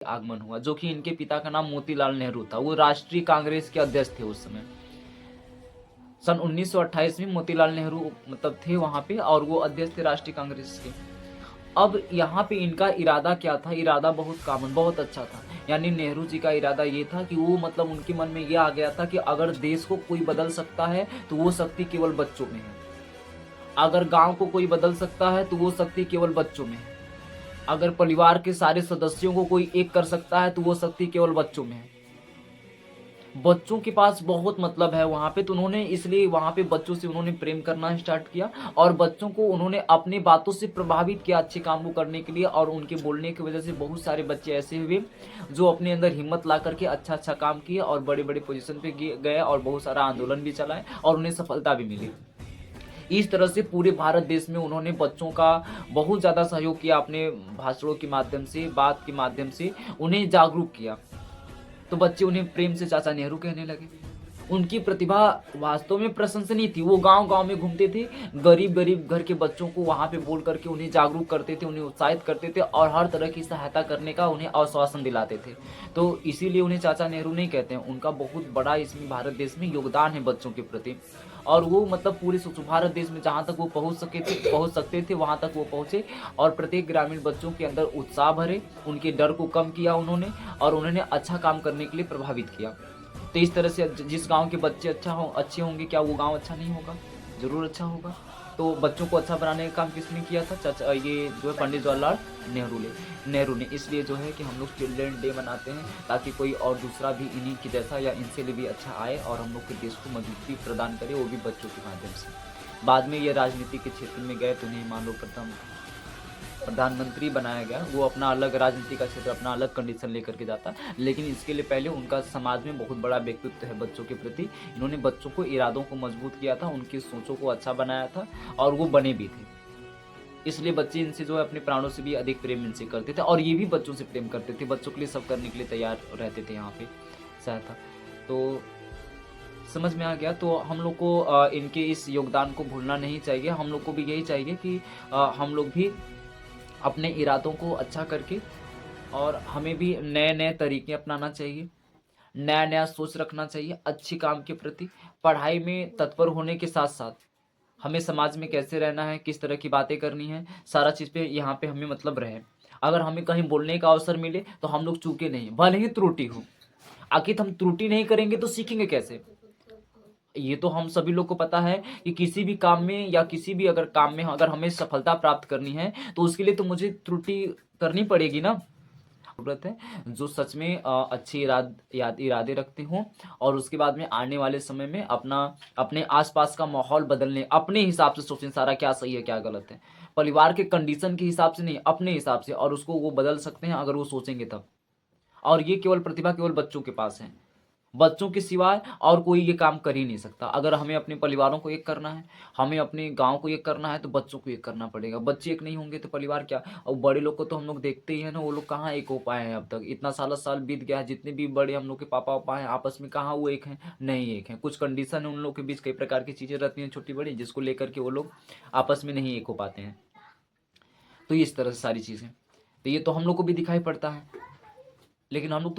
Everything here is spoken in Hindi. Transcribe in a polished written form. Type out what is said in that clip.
आगमन हुआ, जो कि इनके पिता का नाम मोतीलाल नेहरू था। वो राष्ट्रीय कांग्रेस के अध्यक्ष थे उस समय। सन 1928 में मोतीलाल नेहरू मतलब थे वहां पे, और वो अध्यक्ष थे राष्ट्रीय कांग्रेस के। अब यहाँ पे इनका इरादा क्या था? इरादा बहुत कामन, बहुत अच्छा था। यानी नेहरू जी का इरादा ये था कि वो मतलब उनके मन में ये आ गया था कि अगर देश को कोई बदल सकता है तो वो शक्ति केवल बच्चों में है। अगर गांव को कोई बदल सकता है तो वो शक्ति केवल बच्चों में है। अगर परिवार के सारे सदस्यों को कोई एक कर सकता है तो वो शक्ति केवल बच्चों में है। बच्चों के पास बहुत मतलब है वहां पे, तो उन्होंने इसलिए वहां पे बच्चों से उन्होंने प्रेम करना स्टार्ट किया, और बच्चों को उन्होंने अपनी बातों से प्रभावित किया अच्छे काम को करने के लिए। और उनके बोलने की वजह से बहुत सारे बच्चे ऐसे हुए जो अपने अंदर हिम्मत ला करके अच्छा अच्छा काम किए और बड़े बड़े पोजीशन पे गए, और बहुत सारा आंदोलन भी चलाए और उन्हें सफलता भी मिली। इस तरह से पूरे भारत देश में उन्होंने बच्चों का बहुत ज़्यादा सहयोग किया, अपने भाषणों के माध्यम से, बात के माध्यम से उन्हें जागरूक किया। तो बच्चे उन्हें प्रेम से चाचा नेहरू कहने लगे। उनकी प्रतिभा वास्तव में प्रशंसनीय थी। वो गांव-गांव में घूमते थे, गरीब-गरीब घर के बच्चों को वहां पे बोल करके उन्हें जागरूक करते थे, उन्हें उत्साहित करते थे और हर तरह की सहायता करने का उन्हें आश्वासन दिलाते थे। तो इसीलिए उन्हें चाचा नेहरू नहीं कहते हैं। उनका बहुत बड़ा इसमें भारत देश में योगदान है बच्चों के प्रति। और वो मतलब पूरे भारत देश में जहाँ तक वो पहुँच सकते थे वहाँ तक वो पहुँचे, और प्रत्येक ग्रामीण बच्चों के अंदर उत्साह भरे, उनके डर को कम किया उन्होंने, और उन्होंने अच्छा काम करने के लिए प्रभावित किया। तो इस तरह से जिस गाँव के बच्चे अच्छे होंगे, क्या वो गाँव अच्छा नहीं होगा? ज़रूर अच्छा होगा। तो बच्चों को अच्छा बनाने का काम किसने किया था? चाचा ये जो है पंडित जवाहरलाल नेहरू ने। इसलिए जो है कि हम लोग चिल्ड्रन डे मनाते हैं, ताकि कोई और दूसरा भी इन्हीं की जैसा या इनसे भी अच्छा आए और हम लोग के देश को मजबूती प्रदान करे, वो भी बच्चों के माध्यम से। बाद में ये राजनीति के क्षेत्र में गए तो उन्हें मान लो प्रथम प्रधानमंत्री बनाया गया। वो अपना अलग राजनीति का क्षेत्र, अपना अलग कंडीशन लेकर के जाता, लेकिन इसके लिए पहले उनका समाज में बहुत बड़ा व्यक्तित्व है बच्चों के प्रति। इन्होंने बच्चों को इरादों को मजबूत किया था, उनकी सोचों को अच्छा बनाया था, और वो बने भी थे। इसलिए बच्चे इनसे जो है अपने प्राणों से भी अधिक प्रेम इनसे करते थे, और ये भी बच्चों से प्रेम करते थे, बच्चों के लिए सब करने के लिए तैयार रहते थे यहाँ पे सहायता। तो समझ में आ गया। तो हम लोग को इनके इस योगदान को भूलना नहीं चाहिए। हम लोग को भी यही चाहिए कि हम लोग भी अपने इरादों को अच्छा करके, और हमें भी नए-नए तरीके अपनाना चाहिए, नया-नया सोच रखना चाहिए अच्छे काम के प्रति। पढ़ाई में तत्पर होने के साथ-साथ हमें समाज में कैसे रहना है, किस तरह की बातें करनी है, सारा चीज़ पे यहाँ पे हमें मतलब रहे। अगर हमें कहीं बोलने का अवसर मिले तो हम लोग चूके नहीं, भले ही त्रुटि हो। आखिर हम त्रुटि नहीं करेंगे तो सीखेंगे कैसे? ये तो हम सभी लोग को पता है कि किसी भी काम में या किसी भी अगर काम में अगर हमें सफलता प्राप्त करनी है, तो उसके लिए तो मुझे त्रुटि करनी पड़ेगी ना। ज़रूरत है जो सच में अच्छे इरादे रखते हों, और उसके बाद में आने वाले समय में अपने आस-पास का माहौल बदलने अपने हिसाब से सोचें, सारा क्या सही है, क्या गलत है। परिवार के कंडीशन के हिसाब से नहीं, अपने हिसाब से, और उसको वो बदल सकते हैं अगर वो सोचेंगे तब। और ये केवल प्रतिभा केवल बच्चों के पास है। बच्चों के सिवाय और कोई ये काम कर ही नहीं सकता। अगर हमें अपने परिवारों को एक करना है, हमें अपने गाँव को एक करना है, तो बच्चों को एक करना पड़ेगा। बच्चे एक नहीं होंगे तो परिवार क्या? और बड़े लोग को तो हम लोग देखते ही हैं ना, वो लोग कहाँ एक हो पाए हैं अब तक। इतना साल बीत गया है, जितने भी बड़े हम लोग के पापा-वापा हैं, आपस में कहाँ वो एक हैं? नहीं एक हैं। कुछ कंडीशन है उन लोग के बीच, कई प्रकार की चीज़ें रहती हैं छोटी-बड़ी, जिसको लेकर के वो लोग आपस में नहीं एक हो पाते हैं। तो इस तरह से सारी चीज़ें। तो ये तो हम लोग को भी दिखाई पड़ता है। लेकिन हम लोग तो